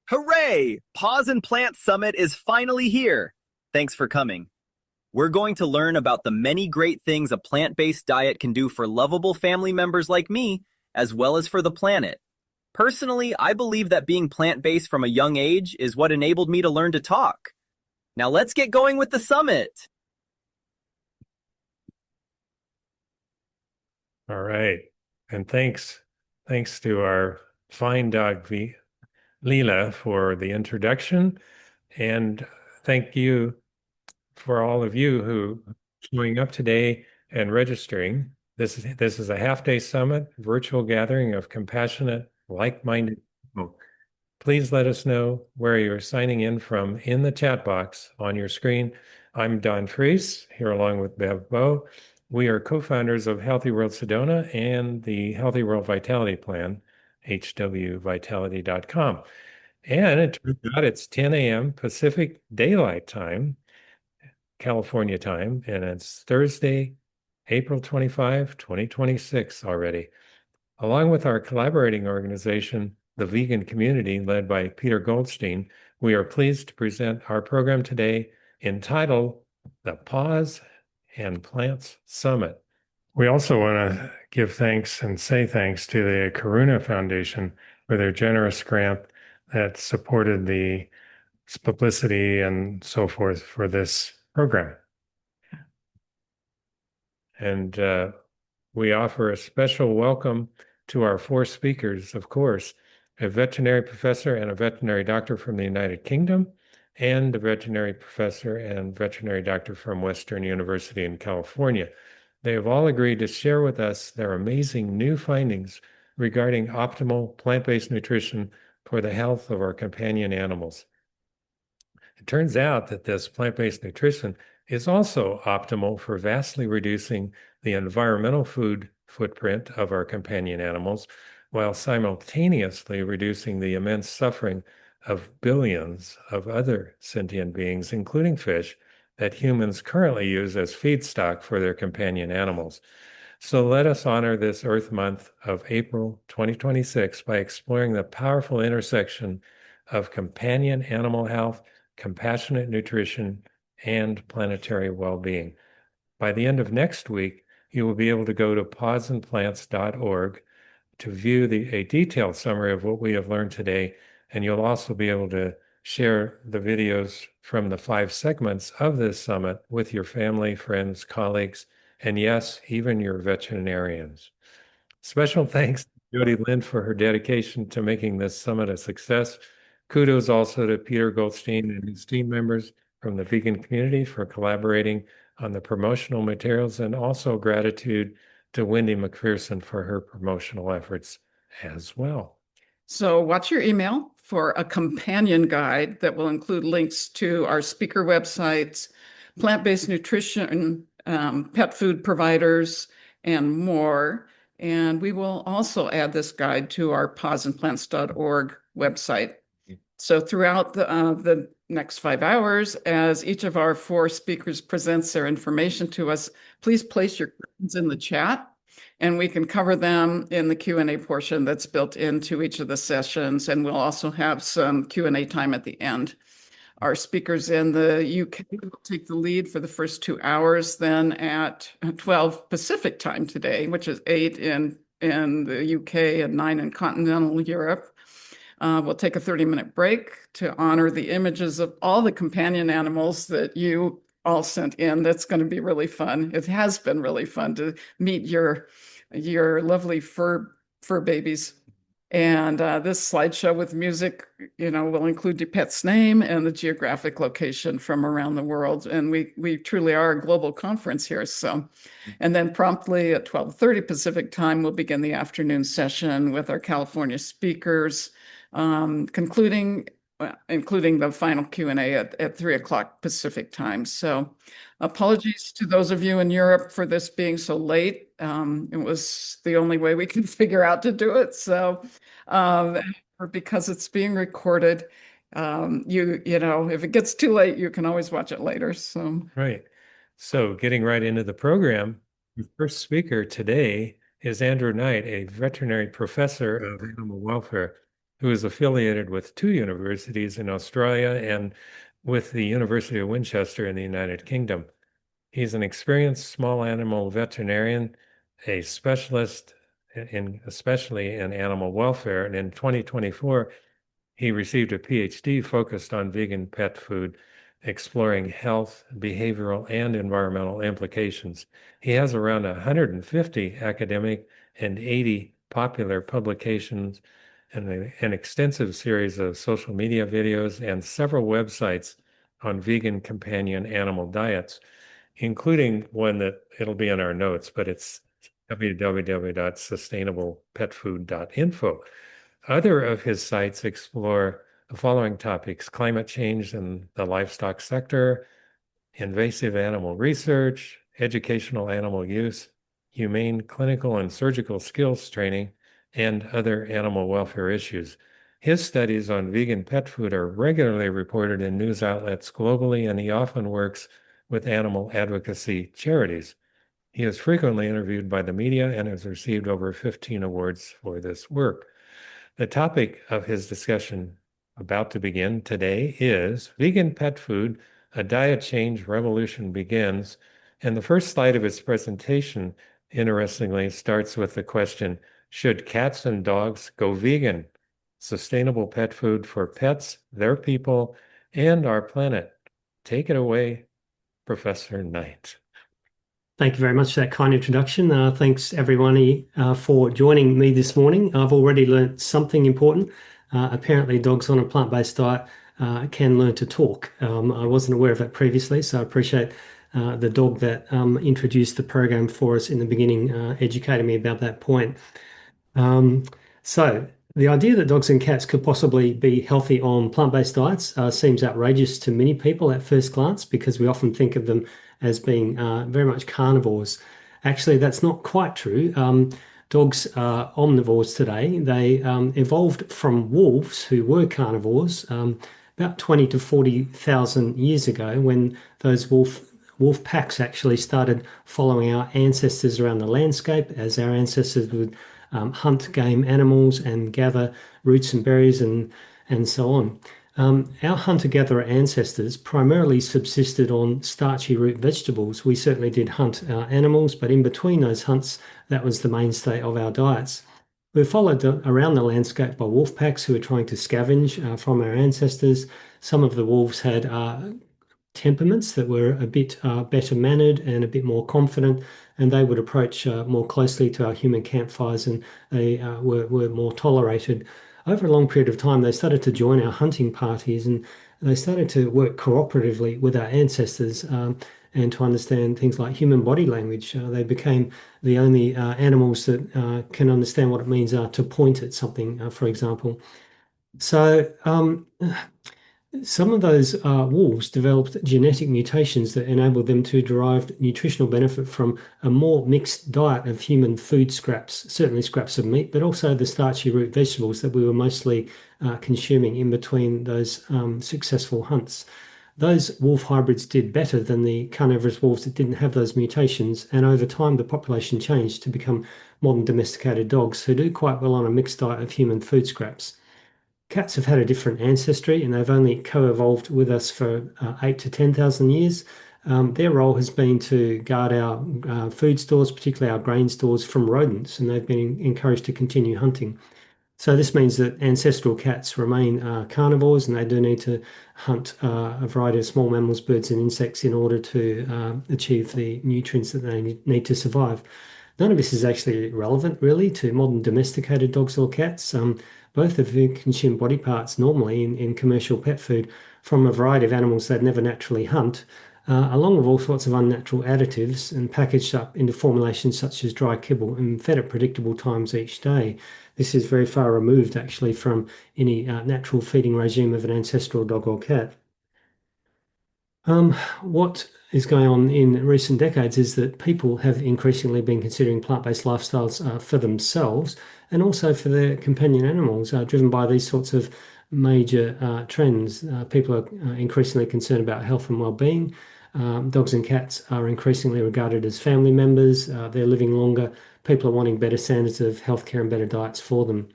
Hooray! Paws and Plant Summit is finally here. Thanks for coming. We're going to learn about the many great things a plant-based diet can do for lovable family members like me, as well as for the planet. Personally, I believe that being plant-based from a young age is what enabled me to learn to talk. Now let's get going with the summit. All right. And thanks to our fine dog Leela for the introduction. And thank you for all of you who showing up today and registering. This is a half-day summit, virtual gathering of compassionate, like-minded people. Please let us know where you're signing in from in the chat box on your screen. I'm Don Freese, here along with Bev Bowe. We are co-founders of Healthy World Sedona and the Healthy World Vitality Plan, hwvitality.com. And it turns out it's 10 a.m. Pacific Daylight Time, California time, and it's Thursday, April 25, 2026 already. Along with our collaborating organization, the Vegan Community, led by Peter Goldstein, we are pleased to present our program today entitled the Paws and Plants Summit. We also want to give thanks and say thanks to the Karuna Foundation for their generous grant that supported the publicity and so forth for this program. And we offer a special welcome to our four speakers, of course, a veterinary professor and a veterinary doctor from the United Kingdom, and a veterinary professor and veterinary doctor from Western University in California. They have all agreed to share with us their amazing new findings regarding optimal plant-based nutrition for the health of our companion animals. It turns out that this plant-based nutrition is also optimal for vastly reducing the environmental food footprint of our companion animals, while simultaneously reducing the immense suffering of billions of other sentient beings, including fish, that humans currently use as feedstock for their companion animals. So let us honor this Earth Month of April 2026 by exploring the powerful intersection of companion animal health, compassionate nutrition, and planetary well-being. By the end of next week, you will be able to go to pawsandplants.org to view a detailed summary of what we have learned today, and you'll also be able to share the videos from the 5 segments of this summit with your family, friends, colleagues, and yes, even your veterinarians. Special thanks to Jody Lind for her dedication to making this summit a success. Kudos also to Peter Goldstein and his team members from the vegan community for collaborating on the promotional materials, and also gratitude to Wendy McPherson for her promotional efforts as well. So watch your email for a companion guide that will include links to our speaker websites, plant-based nutrition, pet food providers, and more. And we will also add this guide to our pawsandplants.org website. So throughout the next 5 hours, as each of our 4 speakers presents their information to us, please place your questions in the chat, and we can cover them in the Q&A portion that's built into each of the sessions, and we'll also have some Q&A time at the end. Our speakers in the UK will take the lead for the first 2 hours, then at 12 Pacific time today, which is 8 in the UK and 9 in continental Europe. We'll take a 30-minute break to honor the images of all the companion animals that you all sent in. That's going to be really fun. It has been really fun to meet your lovely fur babies. And this slideshow with music, will include your pet's name and the geographic location from around the world. And we truly are a global conference here. So, and then promptly at 12:30 Pacific time, we'll begin the afternoon session with our California speakers, including the final Q&A at 3 o'clock Pacific time. So apologies to those of you in Europe for this being so late. It was the only way we could figure out to do it. So because it's being recorded, if it gets too late, you can always watch it later. So Right. So getting right into the program, the first speaker today is Andrew Knight, a veterinary professor of animal welfare. who is affiliated with 2 universities in Australia and with the University of Winchester in the United Kingdom. He's an experienced small animal veterinarian, a specialist especially in animal welfare, and in 2024, he received a PhD focused on vegan pet food, exploring health, behavioral, and environmental implications. He has around 150 academic and 80 popular publications and an extensive series of social media videos and several websites on vegan companion animal diets, including one that it'll be in our notes, but it's www.sustainablepetfood.info. Other of his sites explore the following topics: climate change in the livestock sector, invasive animal research, educational animal use, humane clinical and surgical skills training, and other animal welfare issues. His studies on vegan pet food are regularly reported in news outlets globally, and he often works with animal advocacy charities. He is frequently interviewed by the media and has received over 15 awards for this work. The topic of his discussion about to begin today is vegan pet food, a diet change revolution begins. And the first slide of his presentation, interestingly, starts with the question, should cats and dogs go vegan? Sustainable pet food for pets, their people, and our planet. Take it away, Professor Knight. Thank you very much for that kind introduction. Thanks everyone for joining me this morning. I've already learned something important. Apparently dogs on a plant-based diet can learn to talk. I wasn't aware of that previously, so I appreciate the dog that introduced the program for us in the beginning, educated me about that point. So the idea that dogs and cats could possibly be healthy on plant-based diets seems outrageous to many people at first glance, because we often think of them as being very much carnivores. Actually, that's not quite true. Dogs are omnivores today. They evolved from wolves, who were carnivores, about 20 to 40,000 years ago, when those wolf packs actually started following our ancestors around the landscape, as our ancestors would hunt game animals and gather roots and berries and so on. Our hunter-gatherer ancestors primarily subsisted on starchy root vegetables. We certainly did hunt animals, but in between those hunts, that was the mainstay of our diets. We're followed around the landscape by wolf packs who are trying to scavenge from our ancestors. Some of the wolves had temperaments that were a bit better mannered and a bit more confident, and they would approach more closely to our human campfires, and they were more tolerated. Over a long period of time, they started to join our hunting parties, and they started to work cooperatively with our ancestors and to understand things like human body language. They became the only animals that can understand what it means to point at something, for example. So some of those wolves developed genetic mutations that enabled them to derive nutritional benefit from a more mixed diet of human food scraps, certainly scraps of meat, but also the starchy root vegetables that we were mostly consuming in between those successful hunts. Those wolf hybrids did better than the carnivorous wolves that didn't have those mutations, and over time the population changed to become modern domesticated dogs who do quite well on a mixed diet of human food scraps. Cats have had a different ancestry, and they've only co-evolved with us for 8 to 10,000 years. Their role has been to guard our food stores, particularly our grain stores, from rodents, and they've been encouraged to continue hunting. So this means that ancestral cats remain carnivores, and they do need to hunt a variety of small mammals, birds, and insects in order to achieve the nutrients that they need to survive. None of this is actually relevant, really, to modern domesticated dogs or cats. Both of whom consume body parts normally in commercial pet food from a variety of animals they'd never naturally hunt, along with all sorts of unnatural additives, and packaged up into formulations such as dry kibble and fed at predictable times each day. This is very far removed, actually, from any natural feeding regime of an ancestral dog or cat. What is going on in recent decades is that people have increasingly been considering plant-based lifestyles for themselves and also for their companion animals, driven by these sorts of major trends. People are increasingly concerned about health and well-being. Dogs and cats are increasingly regarded as family members. They're living longer. People are wanting better standards of healthcare and better diets for them.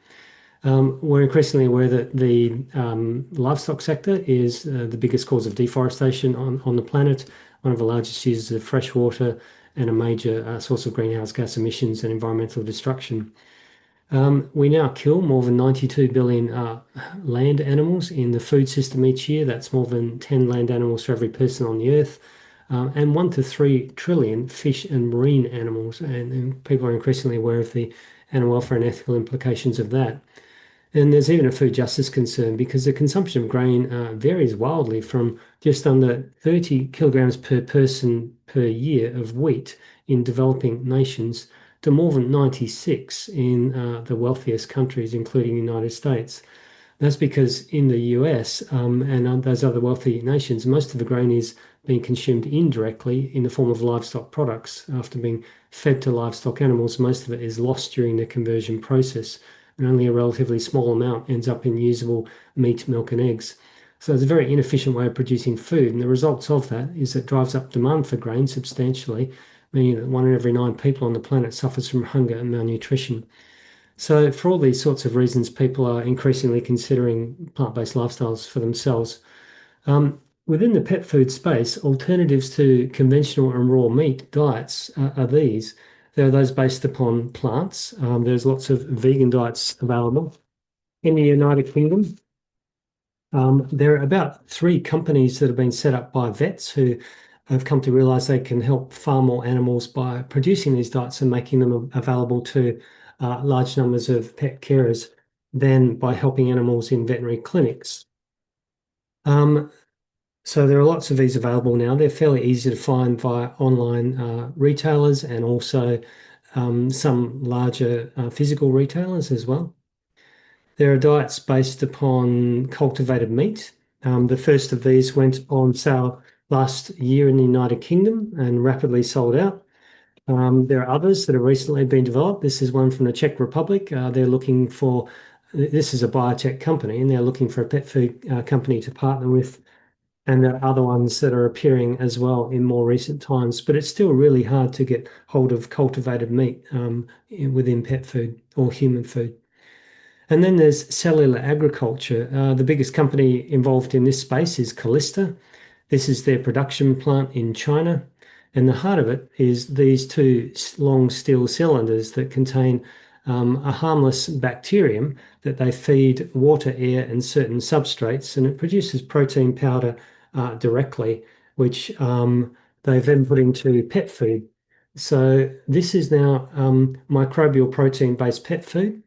We're increasingly aware that the livestock sector is the biggest cause of deforestation on the planet, one of the largest users of fresh water, and a major source of greenhouse gas emissions and environmental destruction. We now kill more than 92 billion land animals in the food system each year. That's more than 10 land animals for every person on the earth, and 1 to 3 trillion fish and marine animals. And people are increasingly aware of the animal welfare and ethical implications of that. And there's even a food justice concern because the consumption of grain varies wildly from just under 30 kilograms per person per year of wheat in developing nations to more than 96 in the wealthiest countries, including the United States. That's because in the US and those other wealthy nations, most of the grain is being consumed indirectly in the form of livestock products. After being fed to livestock animals, most of it is lost during the conversion process, and only a relatively small amount ends up in usable meat, milk, and eggs. So it's a very inefficient way of producing food, and the results of that is it drives up demand for grain substantially, meaning that 1 in every 9 people on the planet suffers from hunger and malnutrition. So for all these sorts of reasons, people are increasingly considering plant-based lifestyles for themselves. Within the pet food space, alternatives to conventional and raw meat diets are these. There are those based upon plants. There's lots of vegan diets available. In the United Kingdom, there are about 3 companies that have been set up by vets who have come to realize they can help far more animals by producing these diets and making them available to large numbers of pet carers than by helping animals in veterinary clinics. So there are lots of these available now. They're fairly easy to find via online retailers and also some larger physical retailers as well. There are diets based upon cultivated meat. The first of these went on sale last year in the United Kingdom and rapidly sold out. There are others that have recently been developed. This is one from the Czech Republic. This is a biotech company, and they're looking for a pet food company to partner with. And there are other ones that are appearing as well in more recent times, but it's still really hard to get hold of cultivated meat within pet food or human food. And then there's cellular agriculture. The biggest company involved in this space is Callista. This is their production plant in China. And the heart of it is these 2 long steel cylinders that contain a harmless bacterium that they feed water, air, and certain substrates, and it produces protein powder directly, which they then put into pet food. So this is now microbial protein-based pet food,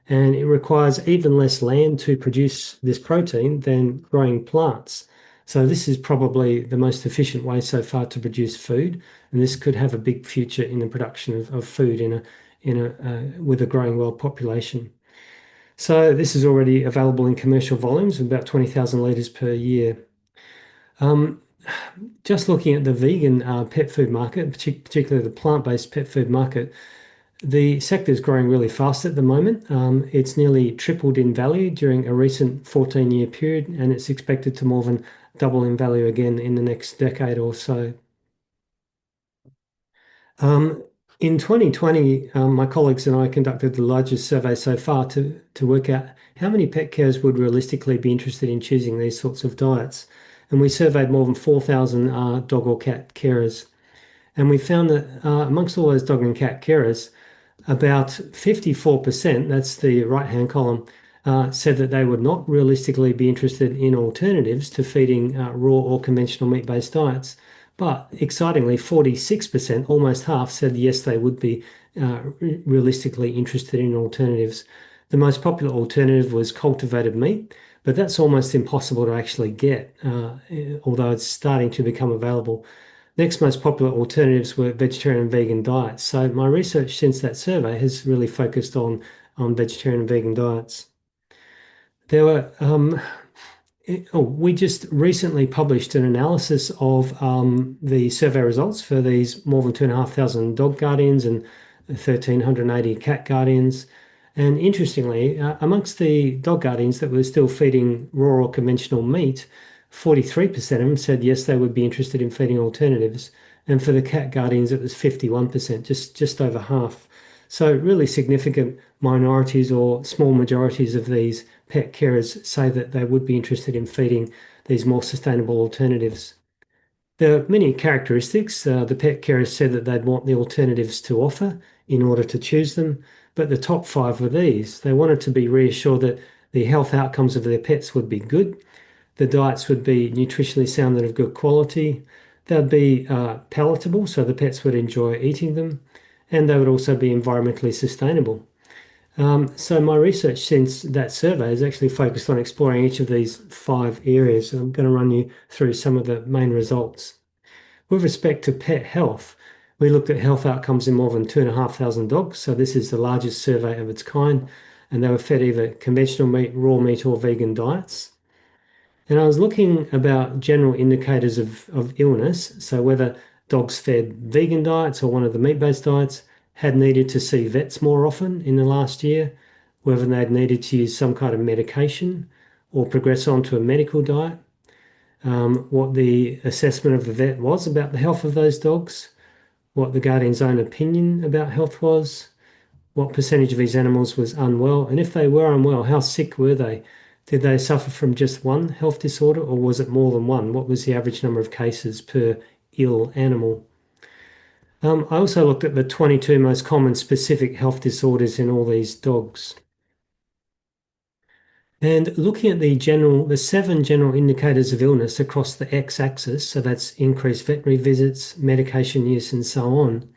and it requires even less land to produce this protein than growing plants. So this is probably the most efficient way so far to produce food, and this could have a big future in the production of food with a growing world population. So this is already available in commercial volumes of about 20,000 litres per year. Just looking at the vegan pet food market, particularly the plant-based pet food market, the sector is growing really fast at the moment. It's nearly tripled in value during a recent 14-year period, and it's expected to more than double in value again in the next decade or so. In 2020, my colleagues and I conducted the largest survey so far to work out how many pet carers would realistically be interested in choosing these sorts of diets. And we surveyed more than 4,000 dog or cat carers. And we found that amongst all those dog and cat carers, about 54%, that's the right-hand column, said that they would not realistically be interested in alternatives to feeding raw or conventional meat-based diets. But excitingly, 46%, almost half, said yes, they would be realistically interested in alternatives. The most popular alternative was cultivated meat, but that's almost impossible to actually get, although it's starting to become available. Next most popular alternatives were vegetarian and vegan diets. So my research since that survey has really focused on vegetarian and vegan diets. There were we just recently published an analysis of the survey results for these more than 2,500 dog guardians and 1,380 cat guardians. And interestingly, amongst the dog guardians that were still feeding raw or conventional meat, 43% of them said yes, they would be interested in feeding alternatives. And for the cat guardians, it was 51%, just over half. So really significant minorities or small majorities of these pet carers say that they would be interested in feeding these more sustainable alternatives. There are many characteristics. The pet carers said that they'd want the alternatives to offer in order to choose them, but the top 5 were these. They wanted to be reassured that the health outcomes of their pets would be good, the diets would be nutritionally sound and of good quality, they'd be palatable, so the pets would enjoy eating them, and they would also be environmentally sustainable. So my research since that survey is actually focused on exploring each of these 5 areas. I'm going to run you through some of the main results. With respect to pet health, we looked at health outcomes in more than 2,500 dogs. So this is the largest survey of its kind, and they were fed either conventional meat, raw meat, or vegan diets. And I was looking about general indicators of illness, so whether dogs fed vegan diets or one of the meat-based diets had needed to see vets more often in the last year, whether they'd needed to use some kind of medication or progress on to a medical diet, what the assessment of the vet was about the health of those dogs, what the guardian's own opinion about health was, what percentage of these animals was unwell, and if they were unwell, how sick were they? Did they suffer from just one health disorder or was it more than one? What was the average number of cases per ill animal? I also looked at the 22 most common specific health disorders in all these dogs. And looking at the 7 general indicators of illness across the x-axis, so that's increased veterinary visits, medication use, and so on,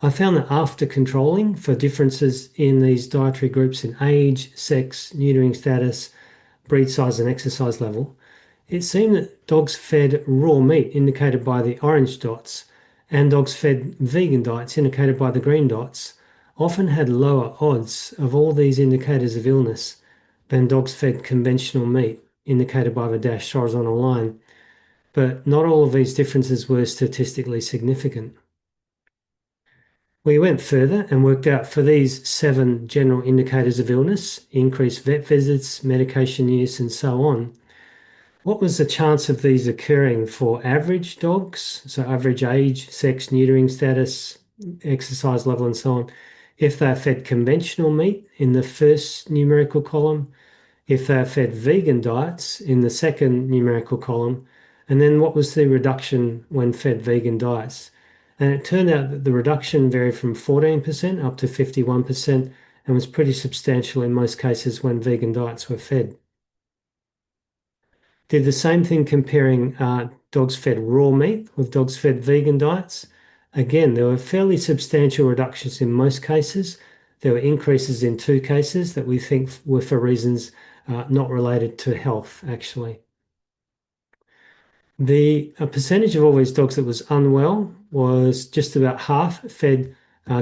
I found that after controlling for differences in these dietary groups in age, sex, neutering status, breed size, and exercise level, it seemed that dogs fed raw meat, indicated by the orange dots, and dogs fed vegan diets, indicated by the green dots, often had lower odds of all these indicators of illness than dogs fed conventional meat, indicated by the dashed horizontal line. But not all of these differences were statistically significant. We went further and worked out for these 7 general indicators of illness, increased vet visits, medication use, and so on, what was the chance of these occurring for average dogs, so average age, sex, neutering status, exercise level, and so on, if they are fed conventional meat in the first numerical column, if they are fed vegan diets in the second numerical column, and then what was the reduction when fed vegan diets? And it turned out that the reduction varied from 14% up to 51% and was pretty substantial in most cases when vegan diets were fed. Did the same thing comparing dogs fed raw meat with dogs fed vegan diets. Again, there were fairly substantial reductions in most cases. There were increases in 2 cases that we think were for reasons not related to health, actually. The percentage of all these dogs that was unwell was just about half fed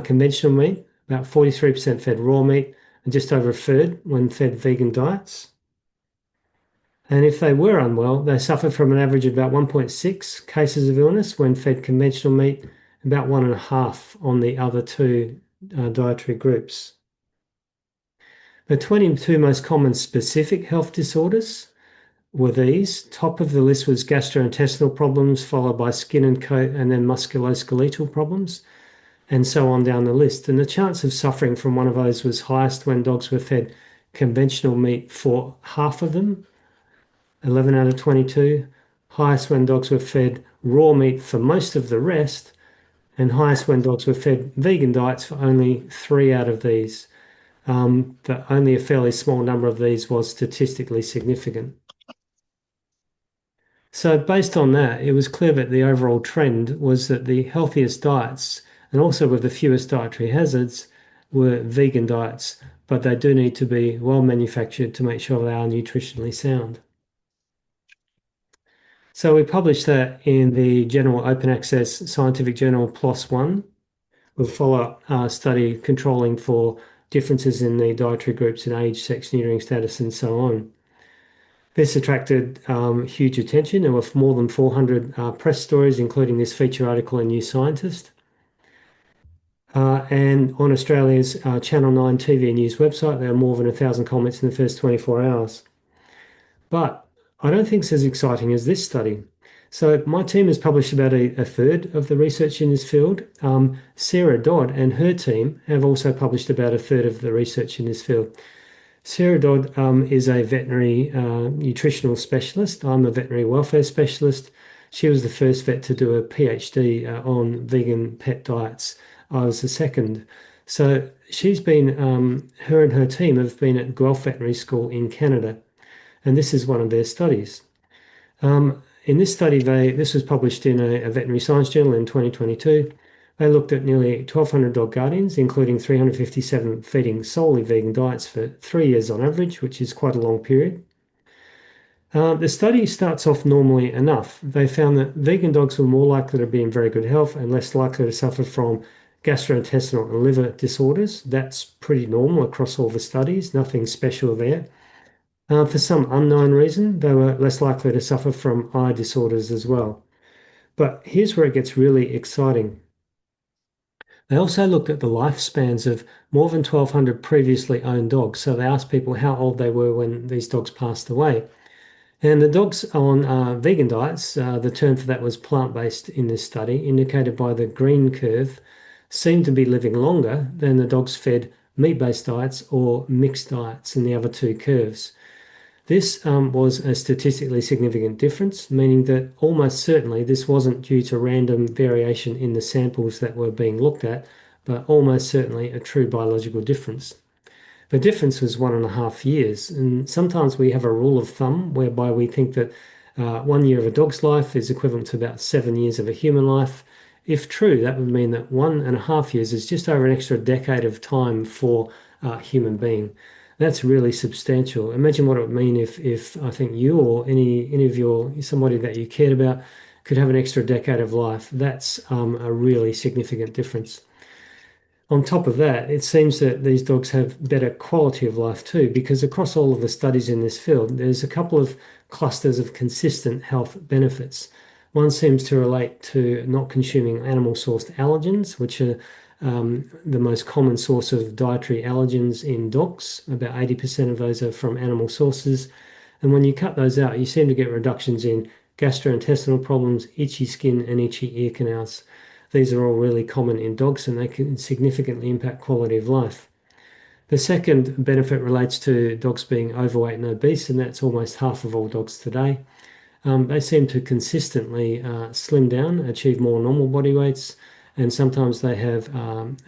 conventional meat, about 43% fed raw meat, and just over a third when fed vegan diets. And if they were unwell, they suffered from an average of about 1.6 cases of illness when fed conventional meat, about 1.5 on the other 2 dietary groups. The 22 most common specific health disorders were these. Top of the list was gastrointestinal problems, followed by skin and coat, and then musculoskeletal problems, and so on down the list. And the chance of suffering from one of those was highest when dogs were fed conventional meat for half of them, 11 out of 22, highest when dogs were fed raw meat for most of the rest, and highest when dogs were fed vegan diets for only 3 out of these. But only a fairly small number of these was statistically significant. So based on that, it was clear that the overall trend was that the healthiest diets, and also with the fewest dietary hazards, were vegan diets, but they do need to be well manufactured to make sure they are nutritionally sound. So we published that in the General Open Access Scientific Journal PLOS One, with a follow-up study controlling for differences in the dietary groups in age, sex, neutering status, and so on. This attracted huge attention. There were more than 400 press stories, including this feature article in New Scientist. And on Australia's Channel 9 TV News website, there are more than 1,000 comments in the first 24 hours. But I don't think it's as exciting as this study. So my team has published about a third of the research in this field. Sarah Dodd and her team have also published about a third of the research in this field. Sarah Dodd is a veterinary nutritional specialist. I'm a veterinary welfare specialist. She was the first vet to do a PhD on vegan pet diets. I was the second. So she's been, her and her team have been at Guelph Veterinary School in Canada, and this is one of their studies. In this study, this was published in a veterinary science journal in 2022. They looked at nearly 1,200 dog guardians, including 357 feeding solely vegan diets for 3 years on average, which is quite a long period. The study starts off normally enough. They found that vegan dogs were more likely to be in very good health and less likely to suffer from gastrointestinal and liver disorders. That's pretty normal across all the studies, nothing special there. For some unknown reason, they were less likely to suffer from eye disorders as well. But here's where it gets really exciting. They also looked at the lifespans of more than 1,200 previously owned dogs. So they asked people how old they were when these dogs passed away. And the dogs on vegan diets, the term for that was plant-based in this study, indicated by the green curve, seemed to be living longer than the dogs fed meat-based diets or mixed diets in the other two curves. This was a statistically significant difference, meaning that almost certainly this wasn't due to random variation in the samples that were being looked at, but almost certainly a true biological difference. The difference was 1.5 years, and sometimes we have a rule of thumb whereby we think that 1 year of a dog's life is equivalent to about 7 years of a human life. If true, that would mean that 1.5 years is just over an extra decade of time for a human being. That's really substantial. Imagine what it would mean if I think you or any of somebody that you cared about could have an extra decade of life. That's a really significant difference. On top of that, it seems that these dogs have better quality of life too, because across all of the studies in this field, there's a couple of clusters of consistent health benefits. One seems to relate to not consuming animal-sourced allergens, which are the most common source of dietary allergens in dogs. About 80% of those are from animal sources. And when you cut those out, you seem to get reductions in gastrointestinal problems, itchy skin, and itchy ear canals. These are all really common in dogs, and they can significantly impact quality of life. The second benefit relates to dogs being overweight and obese, and that's almost half of all dogs today. They seem to consistently slim down, achieve more normal body weights, and sometimes they have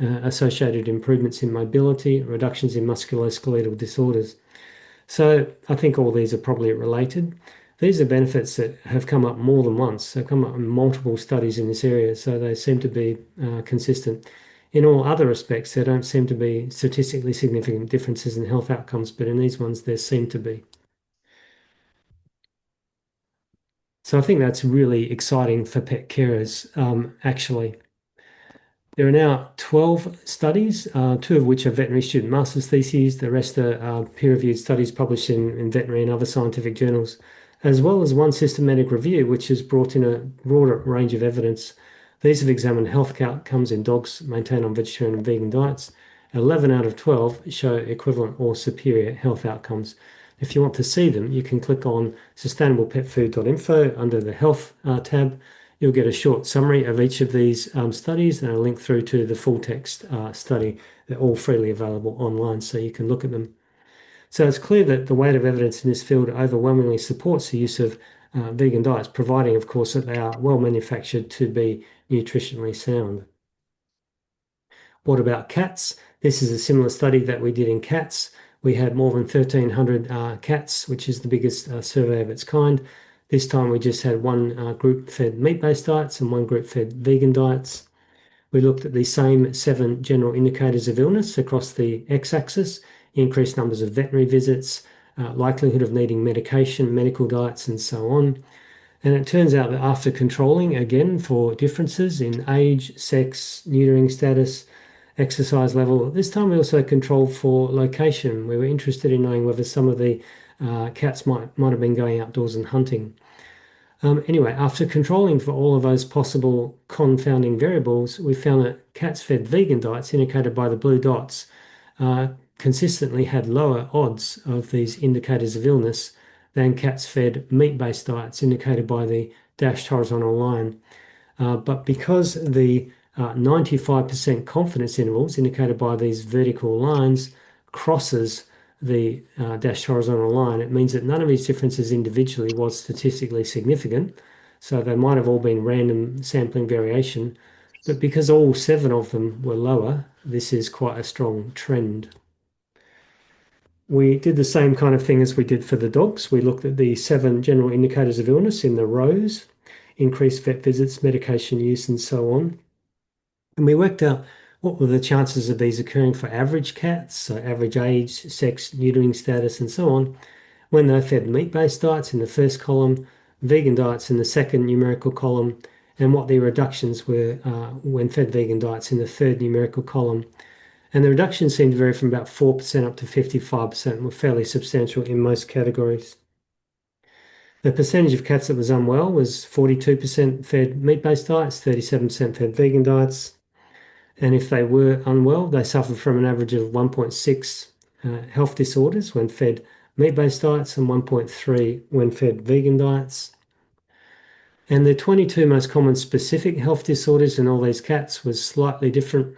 associated improvements in mobility, reductions in musculoskeletal disorders. So I think all these are probably related. These are benefits that have come up more than once. They've come up in multiple studies in this area, so they seem to be consistent. In all other respects, there don't seem to be statistically significant differences in health outcomes, but in these ones, there seem to be. So I think that's really exciting for pet carers, actually. There are now 12 studies, 2 of which are veterinary student master's theses. The rest are peer-reviewed studies published in veterinary and other scientific journals, as well as 1 systematic review, which has brought in a broader range of evidence. These have examined health outcomes in dogs maintained on vegetarian and vegan diets. 11 out of 12 show equivalent or superior health outcomes. If you want to see them, you can click on sustainablepetfood.info under the Health tab. You'll get a short summary of each of these studies and a link through to the full text study. They're all freely available online, so you can look at them. So it's clear that the weight of evidence in this field overwhelmingly supports the use of vegan diets, providing, of course, that they are well manufactured to be nutritionally sound. What about cats? This is a similar study that we did in cats. We had more than 1,300 cats, which is the biggest survey of its kind. This time we just had 1 group fed meat-based diets and 1 group fed vegan diets. We looked at the same 7 general indicators of illness across the x-axis: increased numbers of veterinary visits, likelihood of needing medication, medical diets, and so on. And it turns out that after controlling, again, for differences in age, sex, neutering status, exercise level, this time we also controlled for location. We were interested in knowing whether some of the cats might have been going outdoors and hunting. Anyway, after controlling for all of those possible confounding variables, we found that cats fed vegan diets, indicated by the blue dots, consistently had lower odds of these indicators of illness than cats fed meat-based diets, indicated by the dashed horizontal line. But because the 95% confidence intervals indicated by these vertical lines crosses the dashed horizontal line, it means that none of these differences individually was statistically significant. So they might have all been random sampling variation, but because all 7 of them were lower, this is quite a strong trend. We did the same kind of thing as we did for the dogs. We looked at the 7 general indicators of illness in the rows, increased vet visits, medication use, and so on. And we worked out what were the chances of these occurring for average cats, so average age, sex, neutering status, and so on, when they fed meat-based diets in the first column, vegan diets in the second numerical column, and what the reductions were when fed vegan diets in the third numerical column. And the reductions seemed to vary from about 4% up to 55% and were fairly substantial in most categories. The percentage of cats that was unwell was 42% fed meat-based diets, 37% fed vegan diets. And if they were unwell, they suffered from an average of 1.6 health disorders when fed meat-based diets and 1.3 when fed vegan diets. And the 22 most common specific health disorders in all these cats was slightly different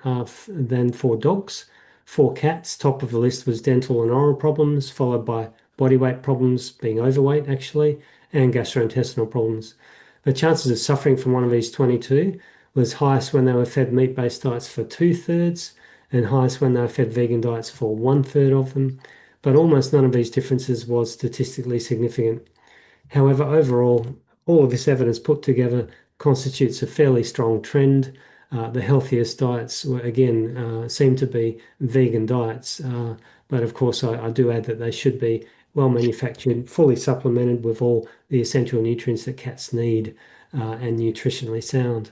than for dogs. For cats, top of the list was dental and oral problems, followed by body weight problems, being overweight actually, and gastrointestinal problems. The chances of suffering from one of these 22 was highest when they were fed meat-based diets for 2/3 and highest when they were fed vegan diets for 1/3 of them. But almost none of these differences was statistically significant. However, overall, all of this evidence put together constitutes a fairly strong trend. The healthiest diets were, again, seem to be vegan diets. But of course, I do add that they should be well manufactured, fully supplemented with all the essential nutrients that cats need and nutritionally sound.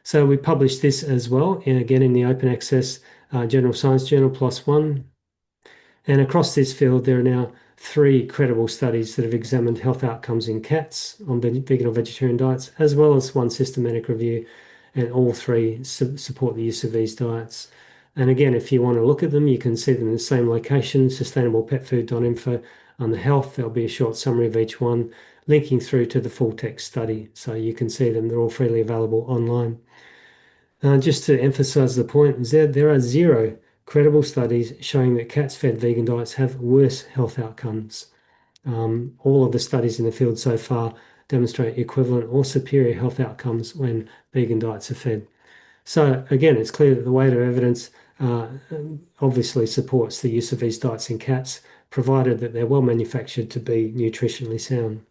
So we published this as well, and again in the open access General Science Journal PLOS One. And across this field, there are now 3 credible studies that have examined health outcomes in cats on vegan or vegetarian diets, as well as 1 systematic review, and all 3 support the use of these diets. And again, if you want to look at them, you can see them in the same location, sustainablepetfood.info. On the health, there'll be a short summary of each one, linking through to the full text study. So you can see them, they're all freely available online. Just to emphasize the point, there are 0 credible studies showing that cats fed vegan diets have worse health outcomes. All of the studies in the field so far demonstrate equivalent or superior health outcomes when vegan diets are fed. So again, it's clear that the weight of evidence obviously supports the use of these diets in cats, provided that they're well manufactured to be nutritionally sound.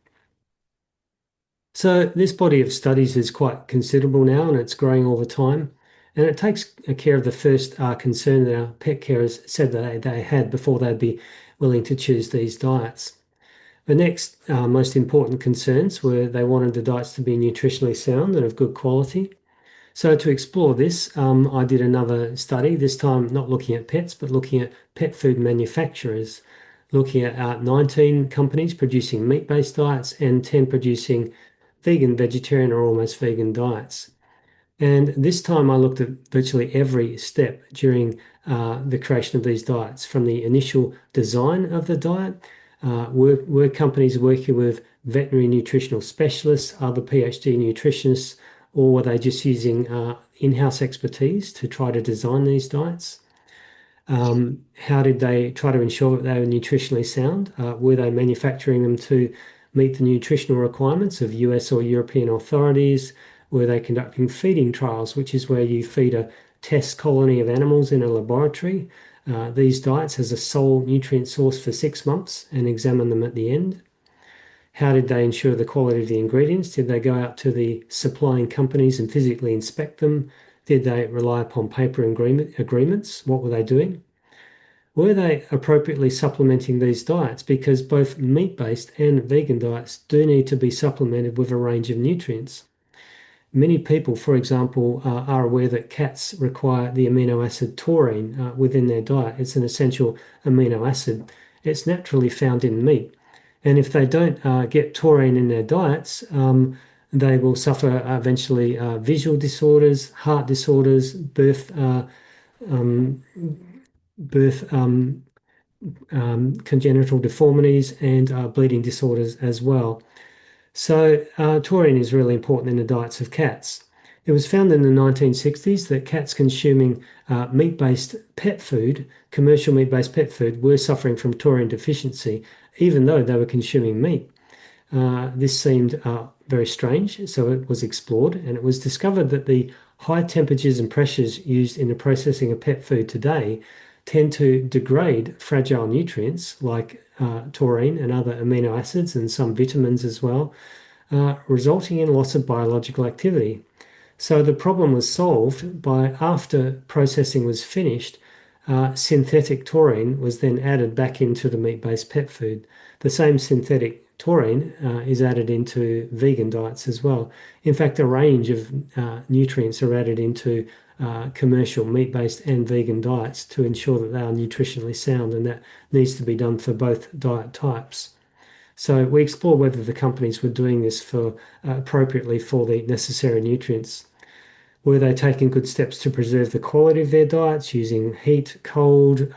So this body of studies is quite considerable now, and it's growing all the time. And it takes care of the first concern that our pet carers said that they had before they'd be willing to choose these diets. The next most important concerns were they wanted the diets to be nutritionally sound and of good quality. So to explore this, I did another study, this time not looking at pets, but looking at pet food manufacturers, looking at 19 companies producing meat-based diets and 10 producing vegan, vegetarian, or almost vegan diets. And this time I looked at virtually every step during the creation of these diets, from the initial design of the diet. Were companies working with veterinary nutritional specialists, other PhD nutritionists, or were they just using in-house expertise to try to design these diets? How did they try to ensure that they were nutritionally sound? Were they manufacturing them to meet the nutritional requirements of US or European authorities? Were they conducting feeding trials, which is where you feed a test colony of animals in a laboratory, these diets as a sole nutrient source for 6 months and examine them at the end? How did they ensure the quality of the ingredients? Did they go out to the supplying companies and physically inspect them? Did they rely upon paper agreements? What were they doing? Were they appropriately supplementing these diets? Because both meat-based and vegan diets do need to be supplemented with a range of nutrients. Many people, for example, are aware that cats require the amino acid taurine within their diet. It's an essential amino acid. It's naturally found in meat. And if they don't get taurine in their diets, they will suffer eventually visual disorders, heart disorders, congenital deformities, and bleeding disorders as well. So taurine is really important in the diets of cats. It was found in the 1960s that cats consuming meat-based pet food, commercial meat-based pet food, were suffering from taurine deficiency, even though they were consuming meat. This seemed very strange, so it was explored, and it was discovered that the high temperatures and pressures used in the processing of pet food today tend to degrade fragile nutrients like taurine and other amino acids and some vitamins as well, resulting in loss of biological activity. So the problem was solved by, after processing was finished, synthetic taurine was then added back into the meat-based pet food. The same synthetic taurine is added into vegan diets as well. In fact, a range of nutrients are added into commercial meat-based and vegan diets to ensure that they are nutritionally sound, and that needs to be done for both diet types. So we explore whether the companies were doing this for appropriately for the necessary nutrients. Were they taking good steps to preserve the quality of their diets, using heat, cold,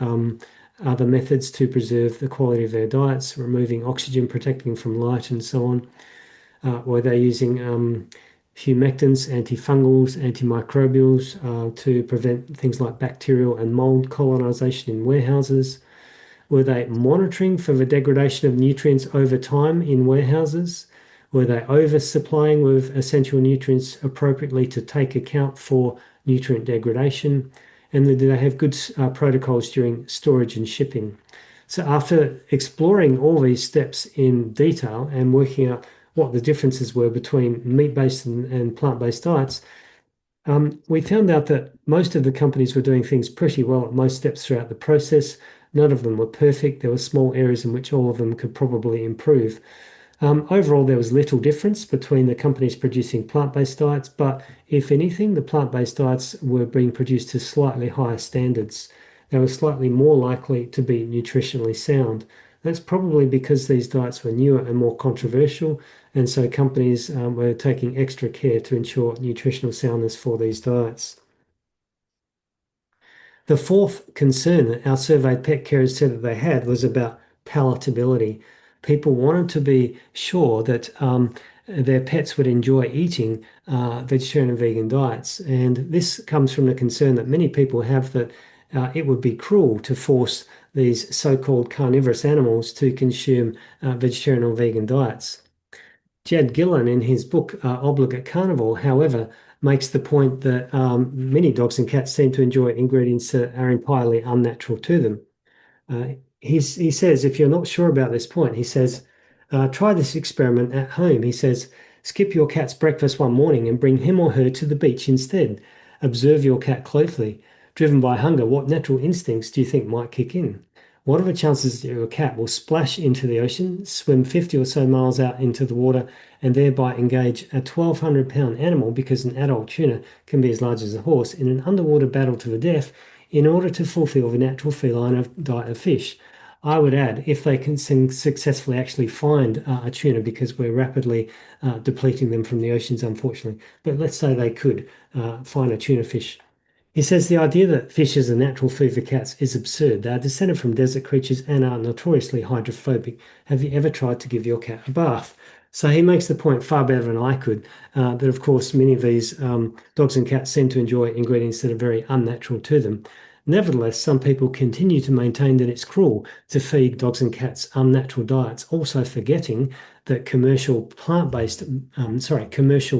other methods to preserve the quality of their diets, removing oxygen, protecting from light, and so on? Were they using humectants, antifungals, antimicrobials to prevent things like bacterial and mold colonization in warehouses? Were they monitoring for the degradation of nutrients over time in warehouses? Were they oversupplying with essential nutrients appropriately to take account for nutrient degradation? And did they have good protocols during storage and shipping? So after exploring all these steps in detail and working out what the differences were between meat-based and plant-based diets, we found out that most of the companies were doing things pretty well at most steps throughout the process. None of them were perfect. There were small areas in which all of them could probably improve. Overall, there was little difference between the companies producing plant-based diets, but if anything, the plant-based diets were being produced to slightly higher standards. They were slightly more likely to be nutritionally sound. That's probably because these diets were newer and more controversial, and so companies were taking extra care to ensure nutritional soundness for these diets. The fourth concern that our surveyed pet carers said that they had was about palatability. People wanted to be sure that their pets would enjoy eating vegetarian and vegan diets. And this comes from the concern that many people have that it would be cruel to force these so-called carnivorous animals to consume vegetarian or vegan diets. Jad Gillen, in his book Obligate Carnivore, however, makes the point that many dogs and cats seem to enjoy ingredients that are entirely unnatural to them. He says, if you're not sure about this point, he says, try this experiment at home. He says, skip your cat's breakfast one morning and bring him or her to the beach instead. Observe your cat closely. Driven by hunger, what natural instincts do you think might kick in? What are the chances that your cat will splash into the ocean, swim 50 or so miles out into the water, and thereby engage a 1,200-pound animal, because an adult tuna can be as large as a horse, in an underwater battle to the death in order to fulfill the natural feline diet of fish? I would add, if they can successfully actually find a tuna, because we're rapidly depleting them from the oceans, unfortunately. But let's say they could find a tuna fish. He says the idea that fish is a natural food for cats is absurd. They are descended from desert creatures and are notoriously hydrophobic. Have you ever tried to give your cat a bath? So he makes the point far better than I could, that of course many of these dogs and cats seem to enjoy ingredients that are very unnatural to them. Nevertheless, some people continue to maintain that it's cruel to feed dogs and cats unnatural diets, also forgetting that commercial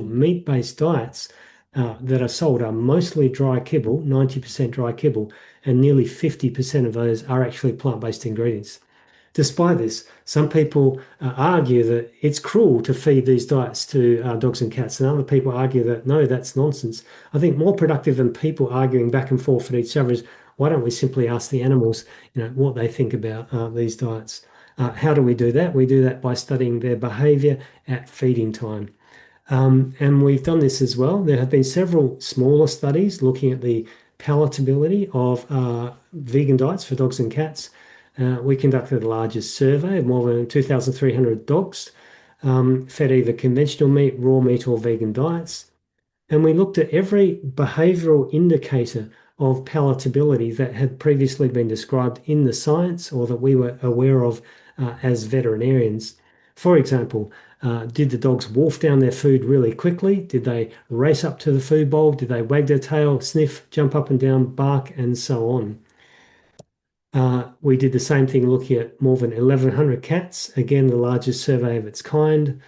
meat-based diets that are sold are mostly dry kibble, 90% dry kibble, and nearly 50% of those are actually plant-based ingredients. Despite this, some people argue that it's cruel to feed these diets to dogs and cats, and other people argue that no, that's nonsense. I think more productive than people arguing back and forth with each other is, why don't we simply ask the animals, what they think about these diets? How do we do that? We do that by studying their behavior at feeding time. And we've done this as well. There have been several smaller studies looking at the palatability of vegan diets for dogs and cats. We conducted the largest survey of more than 2,300 dogs, fed either conventional meat, raw meat, or vegan diets. And we looked at every behavioral indicator of palatability that had previously been described in the science or that we were aware of as veterinarians. For example, Did the dogs wolf down their food really quickly? Did they race up to the food bowl? Did they wag their tail, sniff, jump up and down, bark, and so on? We did the same thing looking at more than 1,100 cats, again, the largest survey of its kind.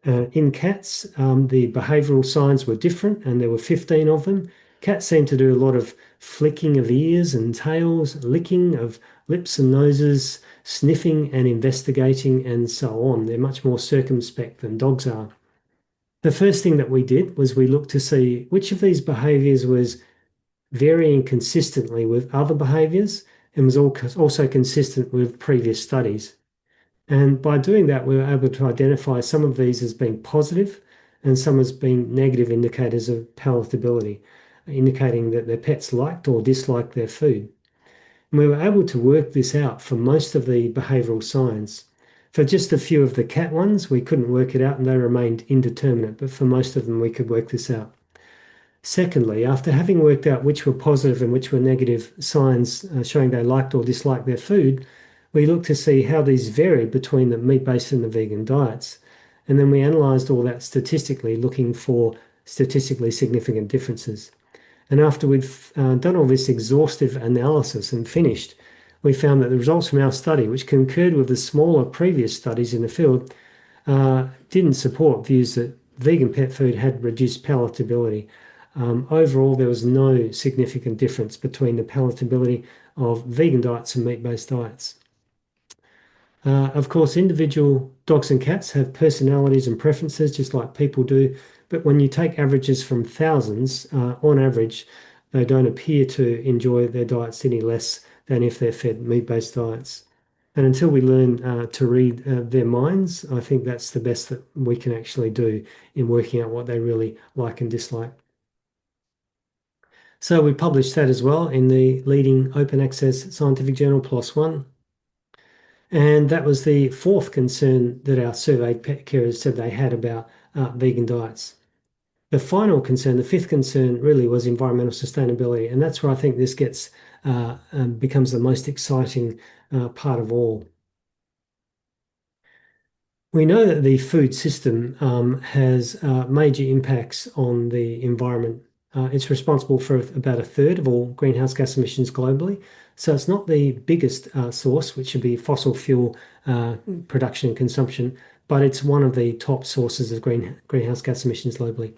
In cats, the behavioral signs were different, and there were 15 of them. Cats seem to do a lot of flicking of ears and tails, licking of lips and noses, sniffing and investigating, and so on. They're much more circumspect than dogs are. The first thing that we did was we looked to see which of these behaviors was varying consistently with other behaviors and was also consistent with previous studies. And by doing that, we were able to identify some of these as being positive and some as being negative indicators of palatability, indicating that their pets liked or disliked their food. And we were able to work this out for most of the behavioral signs. For just a few of the cat ones, we couldn't work it out and they remained indeterminate, but for most of them, we could work this out. Secondly, after having worked out which were positive and which were negative signs showing they liked or disliked their food, we looked to see how these varied between the meat-based and the vegan diets. And then we analysed all that statistically, looking for statistically significant differences. And after we'd done all this exhaustive analysis and finished, we found that the results from our study, which concurred with the smaller previous studies in the field, didn't support views that vegan pet food had reduced palatability. Overall, there was no significant difference between the palatability of vegan diets and meat-based diets. Of course, individual dogs and cats have personalities and preferences just like people do, but when you take averages from thousands, on average, they don't appear to enjoy their diets any less than if they're fed meat-based diets. And until we learn to read their minds, I think that's the best that we can actually do in working out what they really like and dislike. So we published that as well in the leading open access scientific journal, PLOS One. And that was the fourth concern that our surveyed pet carers said they had about vegan diets. The final concern, the fifth concern, really was environmental sustainability. And that's where I think this gets becomes the most exciting part of all. We know that the food system has major impacts on the environment. It's responsible for about a third of all greenhouse gas emissions globally. So it's not the biggest source, which should be fossil fuel production and consumption, but it's one of the top sources of greenhouse gas emissions globally.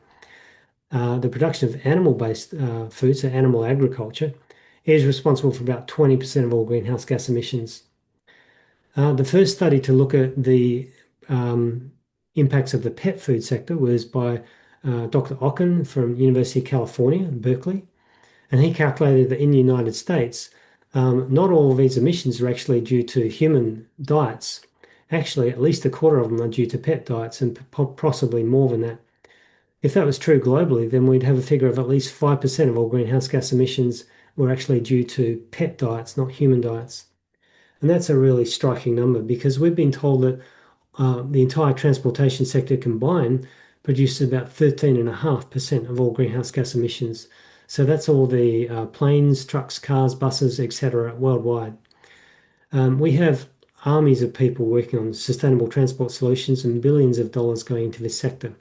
The production of animal-based foods, so animal agriculture, is responsible for about 20% of all greenhouse gas emissions. The first study to look at the impacts of the pet food sector was by Dr. Ocken from University of California, Berkeley, and he calculated that in the United States, not all of these emissions are actually due to human diets. Actually, at least a quarter of them are due to pet diets and possibly more than that. If that was true globally, then we'd have a figure of at least 5% of all greenhouse gas emissions were actually due to pet diets, not human diets. And that's a really striking number because we've been told that the entire transportation sector combined produces about 13.5% of all greenhouse gas emissions. So that's all the planes, trucks, cars, buses, etc. worldwide. We have armies of people working on sustainable transport solutions and billions of dollars going into this sector.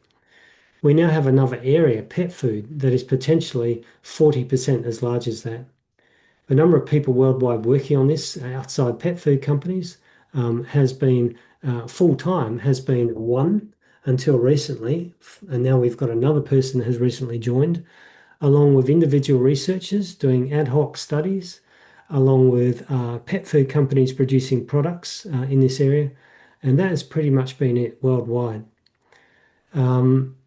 We now have another area, pet food, that is potentially 40% as large as that. The number of people worldwide working on this outside pet food companies has been full-time, has been one until recently, and now we've got another person that has recently joined, along with individual researchers doing ad hoc studies, along with pet food companies producing products in this area, and that has pretty much been it worldwide.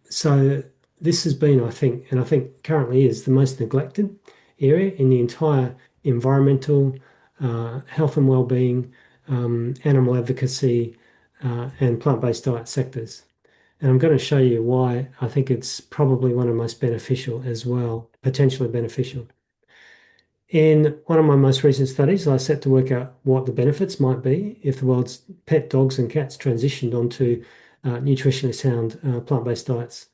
So this has been, I think, and I think currently is the most neglected area in the entire environmental, health and well-being, animal advocacy, and plant-based diet sectors. And I'm going to show you why I think it's probably one of the most beneficial as well, potentially beneficial. In one of my most recent studies, I set to work out what the benefits might be if the world's pet dogs and cats transitioned onto nutritionally sound plant-based diets.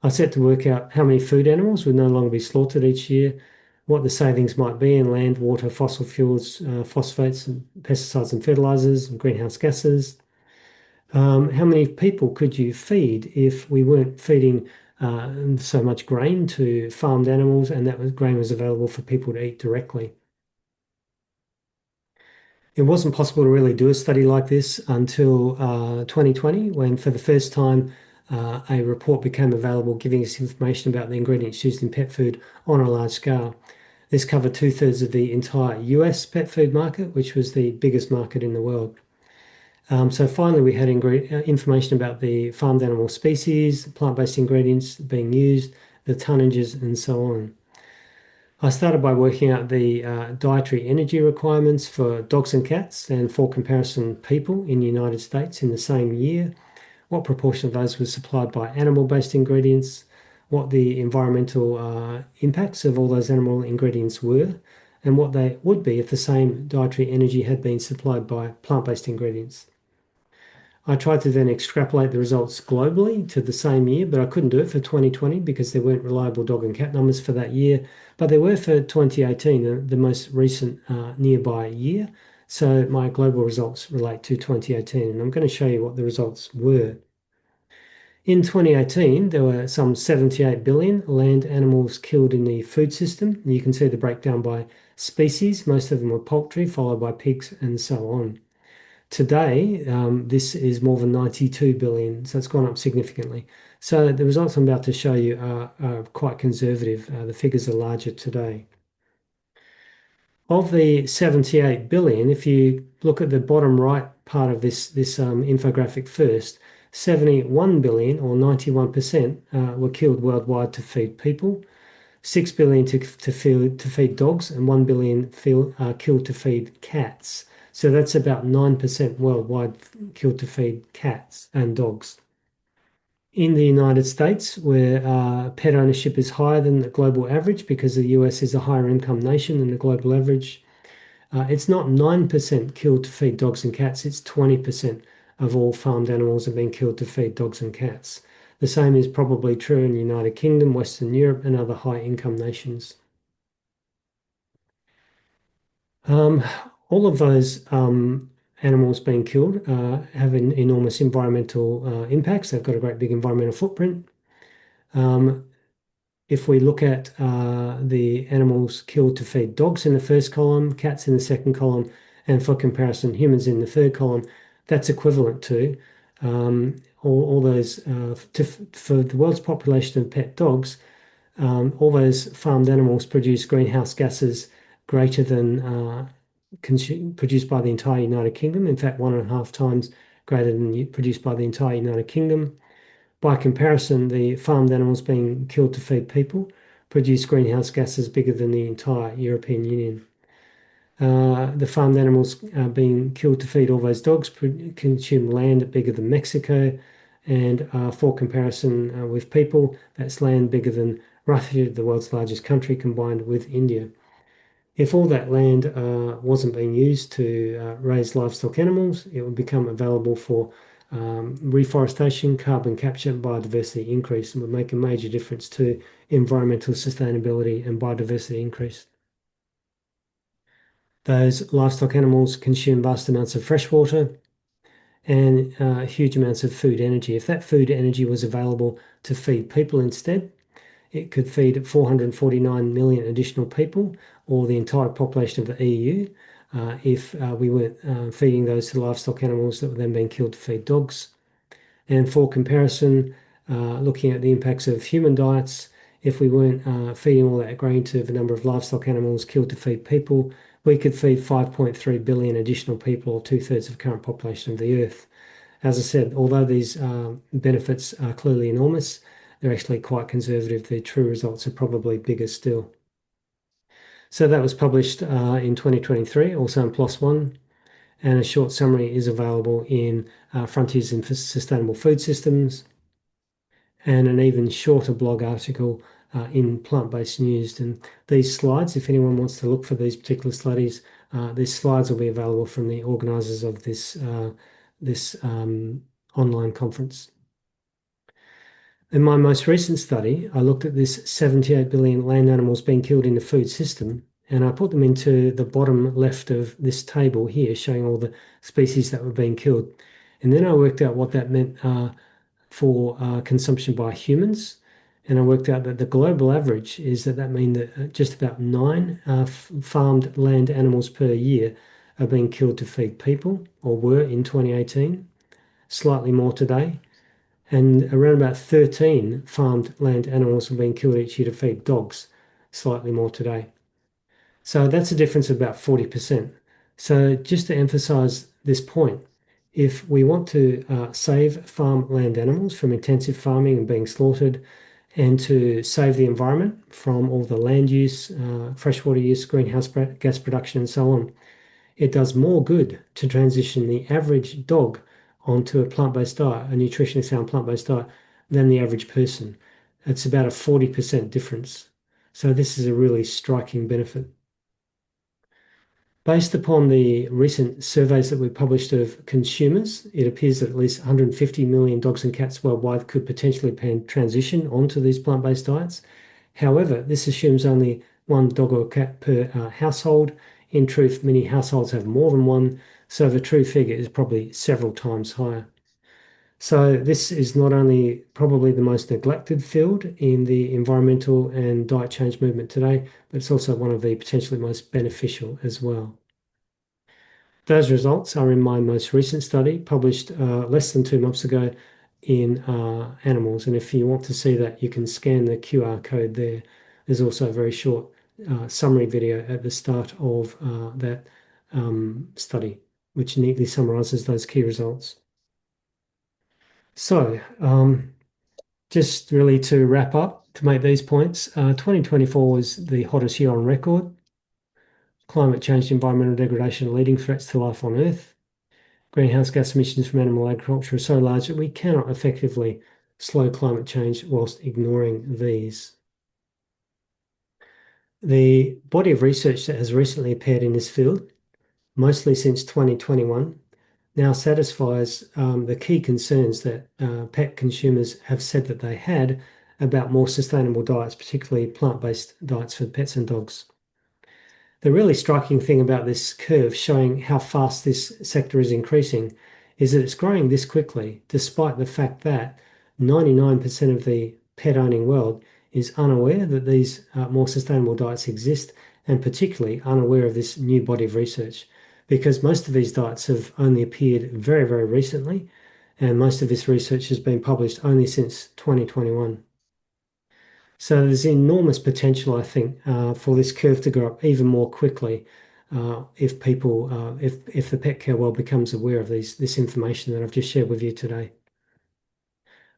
I set to work out how many food animals would no longer be slaughtered each year, what the savings might be in land, water, fossil fuels, phosphates, and pesticides and fertilizers, and greenhouse gases. How many people could you feed if we weren't feeding so much grain to farmed animals and grain was available for people to eat directly? It wasn't possible to really do a study like this until 2020, when for the first time a report became available giving us information about the ingredients used in pet food on a large scale. This covered 2/3 of the entire US pet food market, which was the biggest market in the world. So finally, we had information about the farmed animal species, plant-based ingredients being used, the tonnages, and so on. I started by working out the dietary energy requirements for dogs and cats, and for comparison, people in the United States in the same year, what proportion of those was supplied by animal-based ingredients, what the environmental impacts of all those animal ingredients were, and what they would be if the same dietary energy had been supplied by plant-based ingredients. I tried to then extrapolate the results globally to the same year, but I couldn't do it for 2020 because there weren't reliable dog and cat numbers for that year, but there were for 2018, the most recent nearby year. So my global results relate to 2018, and I'm going to show you what the results were. In 2018, there were some 78 billion land animals killed in the food system. You can see the breakdown by species. Most of them were poultry, followed by pigs, and so on. Today, this is more than 92 billion, so it's gone up significantly. So the results I'm about to show you are quite conservative. The figures are larger today. Of the 78 billion, if you look at the bottom right part of this infographic first, 71 billion or 91% were killed worldwide to feed people, 6 billion to feed dogs, and 1 billion killed to feed cats. So that's about 9% worldwide killed to feed cats and dogs. In the United States, where pet ownership is higher than the global average because the US is a higher income nation than the global average, it's not 9% killed to feed dogs and cats, it's 20% of all farmed animals are being killed to feed dogs and cats. The same is probably true in the United Kingdom, Western Europe, and other high income nations. All of those animals being killed have enormous environmental impacts. They've got a great big environmental footprint. If we look at the animals killed to feed dogs in the first column, cats in the second column, and for comparison, humans in the third column, that's equivalent to all those, for the world's population of pet dogs, all those farmed animals produce greenhouse gases greater than produced by the entire United Kingdom. In fact, 1.5 times greater than produced by the entire United Kingdom. By comparison, the farmed animals being killed to feed people produce greenhouse gases bigger than the entire European Union. The farmed animals being killed to feed all those dogs consume land bigger than Mexico, and for comparison with people, that's land bigger than Russia, the world's largest country, combined with India. If all that land wasn't being used to raise livestock animals, it would become available for reforestation, carbon capture, and biodiversity increase, and would make a major difference to environmental sustainability and biodiversity increase. Those livestock animals consume vast amounts of fresh water and huge amounts of food energy. If that food energy was available to feed people instead, it could feed 449 million additional people, or the entire population of the EU, if we weren't feeding those to livestock animals that were then being killed to feed dogs. And for comparison, looking at the impacts of human diets, if we weren't feeding all that grain to the number of livestock animals killed to feed people, we could feed 5.3 billion additional people, or 2/3 of the current population of the Earth. As I said, although these benefits are clearly enormous, they're actually quite conservative. The true results are probably bigger still. So that was published in 2023, also in PLOS One, and a short summary is available in Frontiers in Sustainable Food Systems, and an even shorter blog article in Plant-Based News. And these slides, if anyone wants to look for these particular studies, these slides will be available from the organisers of this online conference. In my most recent study, I looked at this 78 billion land animals being killed in the food system, and I put them into the bottom left of this table here, showing all the species that were being killed. And then I worked out what that meant for consumption by humans. And I worked out that the global average is that means that just about 9 farmed land animals per year are being killed to feed people, or were in 2018, slightly more today. And around about 13 farmed land animals are being killed each year to feed dogs, slightly more today. So that's a difference of about 40%. So just to emphasize this point, if we want to save farmland animals from intensive farming and being slaughtered, and to save the environment from all the land use, freshwater use, greenhouse gas production, and so on, it does more good to transition the average dog onto a plant-based diet, a nutritionally sound plant-based diet, than the average person. It's about a 40% difference. So this is a really striking benefit. Based upon the recent surveys that we published of consumers, it appears that at least 150 million dogs and cats worldwide could potentially transition onto these plant-based diets. However, this assumes only one dog or cat per household. In truth, many households have more than one, so the true figure is probably several times higher. So this is not only probably the most neglected field in the environmental and diet change movement today, but it's also one of the potentially most beneficial as well. Those results are in my most recent study, published less than 2 months ago in animals. And if you want to see that, you can scan the QR code there. There's also a very short summary video at the start of that study, which neatly summarizes those key results. So, just really to wrap up, to make these points, 2024 was the hottest year on record. Climate change, environmental degradation are leading threats to life on Earth. Greenhouse gas emissions from animal agriculture are so large that we cannot effectively slow climate change whilst ignoring these. The body of research that has recently appeared in this field, mostly since 2021, now satisfies the key concerns that pet consumers have said that they had about more sustainable diets, particularly plant-based diets for pets and dogs. The really striking thing about this curve showing how fast this sector is increasing is that it's growing this quickly, despite the fact that 99% of the pet-owning world is unaware that these more sustainable diets exist, and particularly unaware of this new body of research, because most of these diets have only appeared very, very recently, and most of this research has been published only since 2021. So there's enormous potential, I think, for this curve to go up even more quickly if the pet care world becomes aware of this information that I've just shared with you today.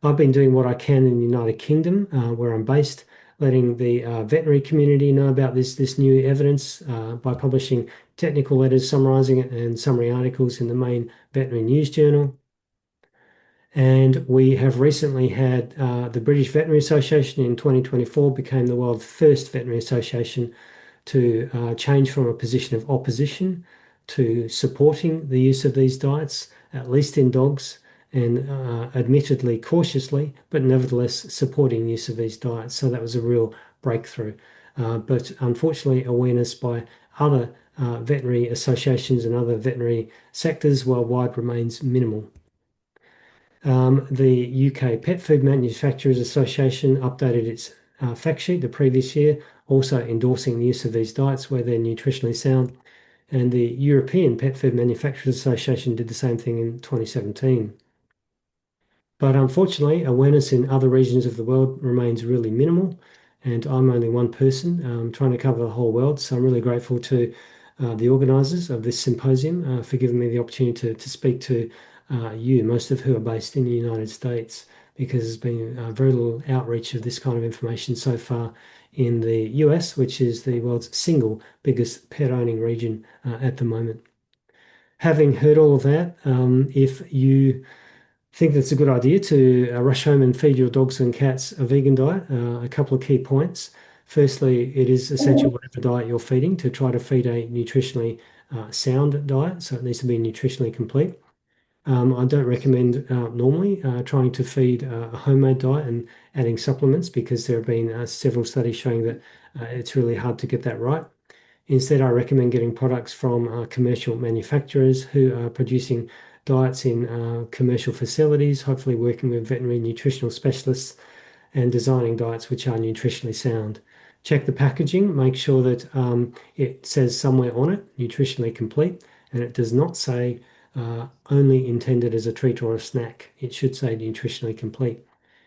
I've been doing what I can in the United Kingdom, where I'm based, letting the veterinary community know about this new evidence by publishing technical letters summarizing it and summary articles in the main veterinary news journal. And we have recently had the British Veterinary Association in 2024 became the world's first veterinary association to change from a position of opposition to supporting the use of these diets, at least in dogs, and admittedly cautiously, but nevertheless supporting use of these diets. So that was a real breakthrough. But unfortunately, awareness by other veterinary associations and other veterinary sectors worldwide remains minimal. The UK Pet Food Manufacturers Association updated its fact sheet the previous year, also endorsing the use of these diets where they're nutritionally sound. And the European Pet Food Manufacturers Association did the same thing in 2017. But unfortunately, awareness in other regions of the world remains really minimal, and I'm only one person trying to cover the whole world. So I'm really grateful to the organisers of this symposium for giving me the opportunity to speak to you, most of who are based in the United States, because there's been very little outreach of this kind of information so far in the US, which is the world's single biggest pet-owning region at the moment. Having heard all of that, if you think that's a good idea to rush home and feed your dogs and cats a vegan diet, a couple of key points. Firstly, it is essential, whatever diet you're feeding, to try to feed a nutritionally sound diet. So it needs to be nutritionally complete. I don't recommend normally trying to feed a homemade diet and adding supplements, because there have been several studies showing that it's really hard to get that right. Instead, I recommend getting products from commercial manufacturers who are producing diets in commercial facilities, hopefully working with veterinary nutritional specialists and designing diets which are nutritionally sound. Check the packaging, make sure that it says somewhere on it, nutritionally complete, and it does not say only intended as a treat or a snack. It should say nutritionally complete.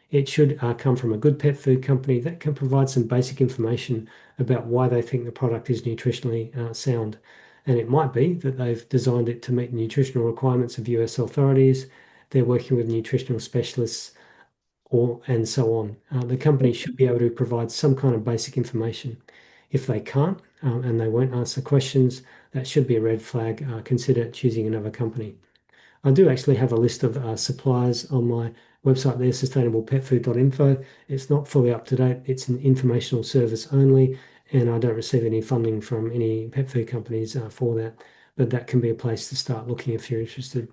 It should come from a good pet food company that can provide some basic information about why they think the product is nutritionally sound. And it might be that they've designed it to meet the nutritional requirements of US authorities. They're working with nutritional specialists and so on. The company should be able to provide some kind of basic information. If they can't and they won't answer questions, that should be a red flag. Consider choosing another company. I do actually have a list of suppliers on my website there, sustainablepetfood.info. It's not fully up to date. It's an informational service only, and I don't receive any funding from any pet food companies for that. But that can be a place to start looking if you're interested.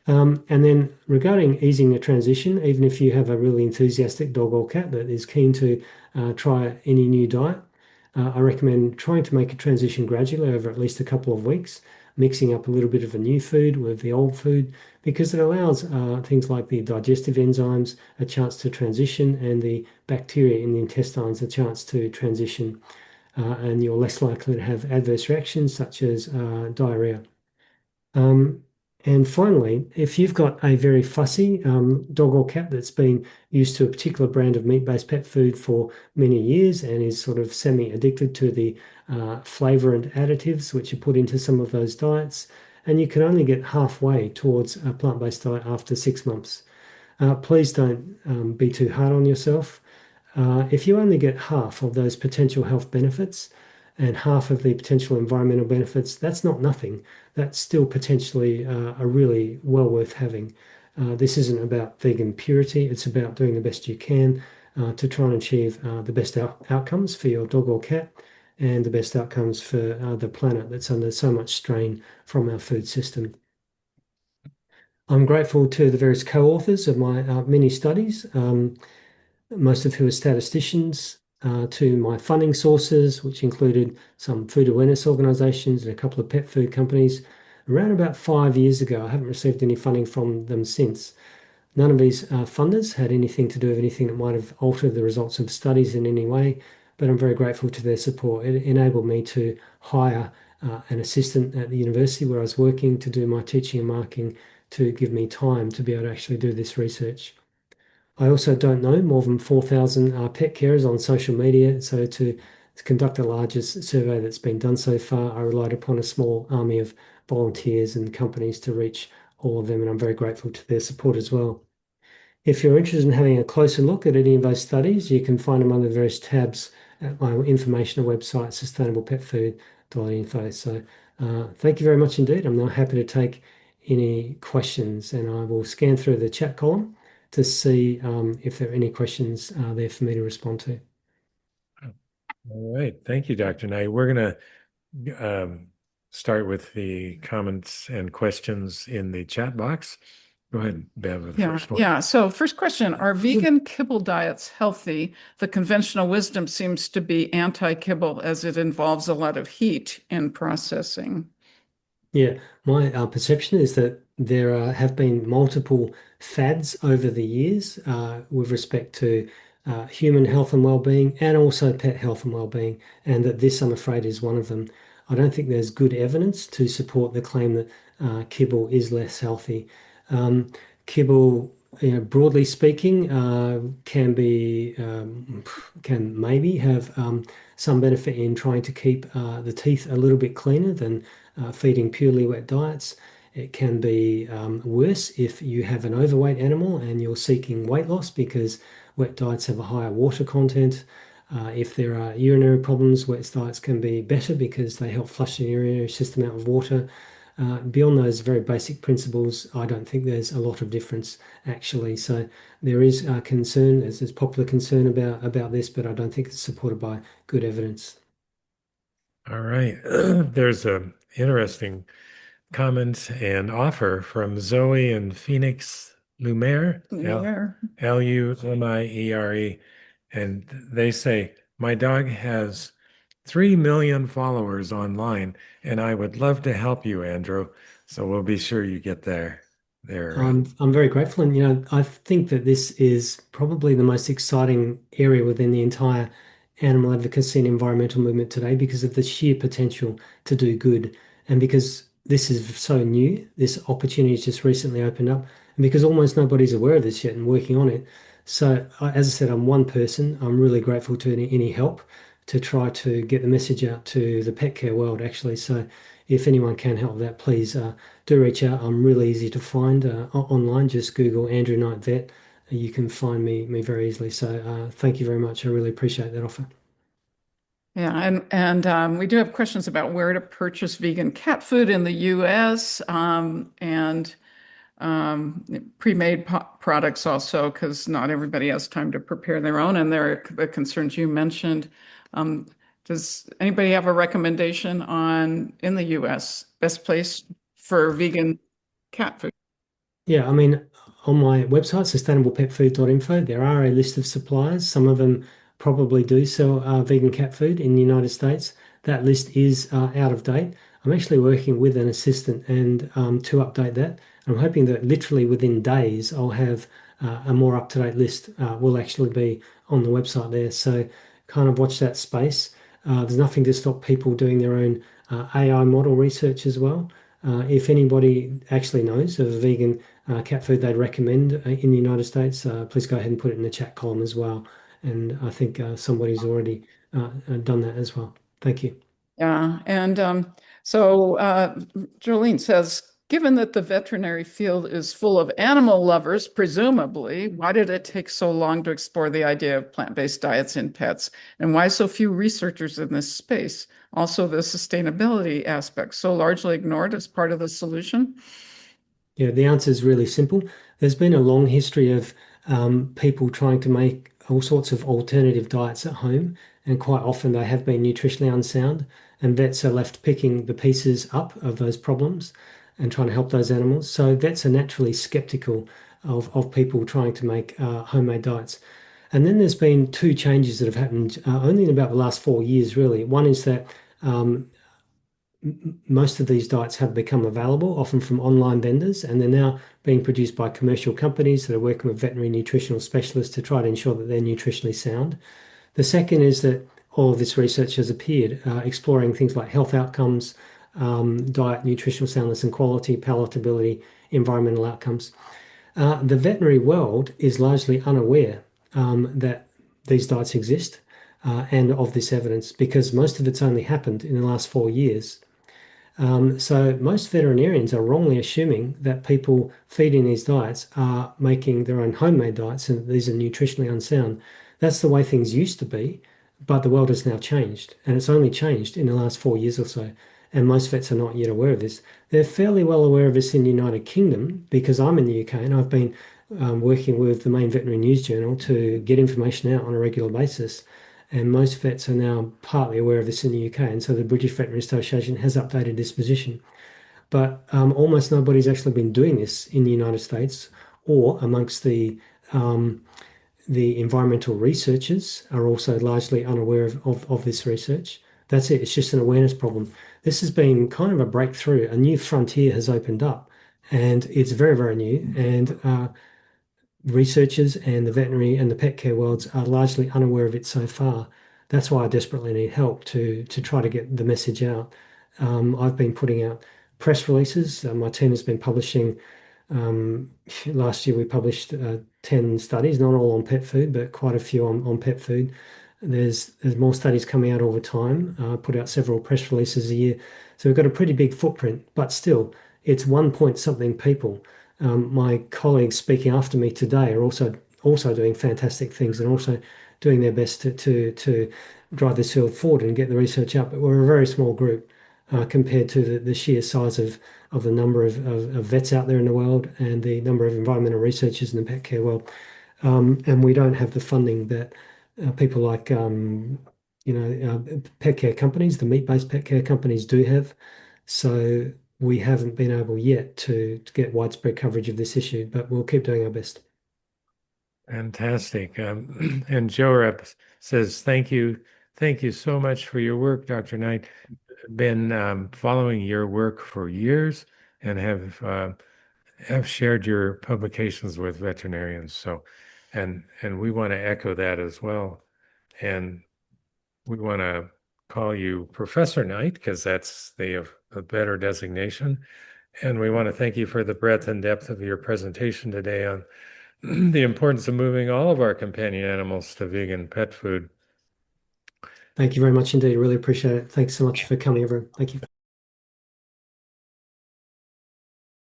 And then regarding easing the transition, even if you have a really enthusiastic dog or cat that is keen to try any new diet, I recommend trying to make a transition gradually over at least a couple of weeks, mixing up a little bit of a new food with the old food, because it allows things like the digestive enzymes a chance to transition and the bacteria in the intestines a chance to transition. And you're less likely to have adverse reactions such as diarrhea. Um, and finally, if you've got a very fussy dog or cat that's been used to a particular brand of meat-based pet food for many years and is sort of semi-addicted to the flavor and additives which are put into some of those diets, and you can only get halfway towards a plant-based diet after 6 months, please don't be too hard on yourself. If you only get half of those potential health benefits and half of the potential environmental benefits, that's not nothing. That's still potentially a really well worth having. This isn't about vegan purity, it's about doing the best you can to try and achieve the best outcomes for your dog or cat and the best outcomes for the planet that's under so much strain from our food system. I'm grateful to the various co-authors of my mini studies. Most of who are statisticians, to my funding sources, which included some food awareness organizations and a couple of pet food companies. Around about 5 years ago, I haven't received any funding from them since. None of these funders had anything to do with anything that might have altered the results of studies in any way, but I'm very grateful to their support. It enabled me to hire an assistant at the university where I was working to do my teaching and marking to give me time to be able to actually do this research. I also don't know more than 4,000 pet carers on social media. So to conduct the largest survey that's been done so far, I relied upon a small army of volunteers and companies to reach all of them, and I'm very grateful to their support as well. If you're interested in having a closer look at any of those studies, you can find them under the various tabs at my informational website, sustainablepetfood.info. So thank you very much indeed. I'm now happy to take any questions, and I will scan through the chat column to see if there are any questions there for me to respond to. All right. Thank you, Dr. Knight. We're going to start with the comments and questions in the chat box. Go ahead, Bev, with the first one. Yeah. So first question, are vegan kibble diets healthy? The conventional wisdom seems to be anti-kibble as it involves a lot of heat in processing. Yeah, my perception is that there have been multiple fads over the years with respect to human health and well-being and also pet health and well-being, and that this, I'm afraid, is one of them. I don't think there's good evidence to support the claim that kibble is less healthy. Kibble, broadly speaking, can maybe have some benefit in trying to keep the teeth a little bit cleaner than feeding purely wet diets. It can be worse if you have an overweight animal and you're seeking weight loss because wet diets have a higher water content. If there are urinary problems, wet diets can be better because they help flush the urinary system out with water. Beyond those very basic principles, I don't think there's a lot of difference actually. So there is concern, there's popular concern about this, but I don't think it's supported by good evidence. All right. There's an interesting comment and offer from Zoe and Phoenix Lumiere, Lumiere. And they say, my dog has 3 million followers online, and I would love to help you, Andrew. So we'll be sure you get there. I'm very grateful, and I think that this is probably the most exciting area within the entire animal advocacy and environmental movement today because of the sheer potential to do good, and because this is so new, this opportunity has just recently opened up, and because almost nobody's aware of this yet and working on it. So, as I said, I'm one person. I'm really grateful to any help to try to get the message out to the pet care world, actually. So, if anyone can help that, please. Do reach out. I'm really easy to find online. Just Google Andrew Knight Vet. You can find me very easily. So thank you very much. I really appreciate that offer. Yeah, and we do have questions about where to purchase vegan cat food in the US, and pre-made products also, because not everybody has time to prepare their own, and there are the concerns you mentioned. Um, does anybody have a recommendation on, in the US, best place for vegan cat food? Yeah, I mean, on my website, sustainablepetfood.info, there are a list of suppliers. Some of them probably do sell vegan cat food in the United States. That list is out of date. I'm actually working with an assistant and to update that. I'm hoping that literally within days, I'll have a more up-to-date list will actually be on the website there. So kind of watch that space. There's nothing to stop people doing their own AI model research as well. If anybody actually knows of a vegan cat food they'd recommend in the United States, please go ahead and put it in the chat column as well. And I think somebody's already done that as well. Thank you. Yeah, and so Jolene says, given that the veterinary field is full of animal lovers, presumably, why did it take so long to explore the idea of plant-based diets in pets? And why so few researchers in this space? Also, the sustainability aspect, so largely ignored as part of the solution? Yeah, the answer is really simple. There's been a long history of people trying to make all sorts of alternative diets at home, and quite often they have been nutritionally unsound, and vets are left picking the pieces up of those problems and trying to help those animals. So vets are naturally skeptical of people trying to make homemade diets. And then there's been two changes that have happened only in about the last 4 years, really. One is that um, most of these diets have become available, often from online vendors, and they're now being produced by commercial companies that are working with veterinary nutritional specialists to try to ensure that they're nutritionally sound. The second is that all of this research has appeared, exploring things like health outcomes, diet, nutritional soundness and quality, palatability, environmental outcomes. The veterinary world is largely unaware that these diets exist and of this evidence because most of it's only happened in the last 4 years. So most veterinarians are wrongly assuming that people feeding these diets are making their own homemade diets and these are nutritionally unsound. That's the way things used to be, but the world has now changed, and it's only changed in the last 4 years or so. And most vets are not yet aware of this. They're fairly well aware of this in the United Kingdom because I'm in the UK and I've been working with the main veterinary news journal to get information out on a regular basis. And most vets are now partly aware of this in the UK. And so the British Veterinary Association has updated this position. But almost nobody's actually been doing this in the United States or amongst the environmental researchers are also largely unaware of this research. That's it. It's just an awareness problem. This has been kind of a breakthrough. A new frontier has opened up and it's very, very new. And researchers and the veterinary and the pet care worlds are largely unaware of it so far. That's why I desperately need help to try to get the message out. I've been putting out press releases. My team has been publishing. Last year we published 10 studies, not all on pet food, but quite a few on pet food. There's more studies coming out all the time. Put out several press releases a year. So we've got a pretty big footprint, but still, it's 1 point something people. My colleagues speaking after me today are also doing fantastic things and also doing their best to drive this field forward and get the research up. But we're a very small group compared to the sheer size of the number of vets out there in the world and the number of environmental researchers in the pet care world. And we don't have the funding that people like pet care companies, the meat-based pet care companies do have. So we haven't been able yet to get widespread coverage of this issue, but we'll keep doing our best. Fantastic. And Joe Rep says, thank you. Thank you so much for your work, Dr. Knight. Been following your work for years and have shared your publications with veterinarians. So, and we want to echo that as well. And we want to call you Professor Knight because that's a better designation. And we want to thank you for the breadth and depth of your presentation today on the importance of moving all of our companion animals to vegan pet food. Thank you very much indeed. I really appreciate it. Thanks so much for coming, everyone. Thank you.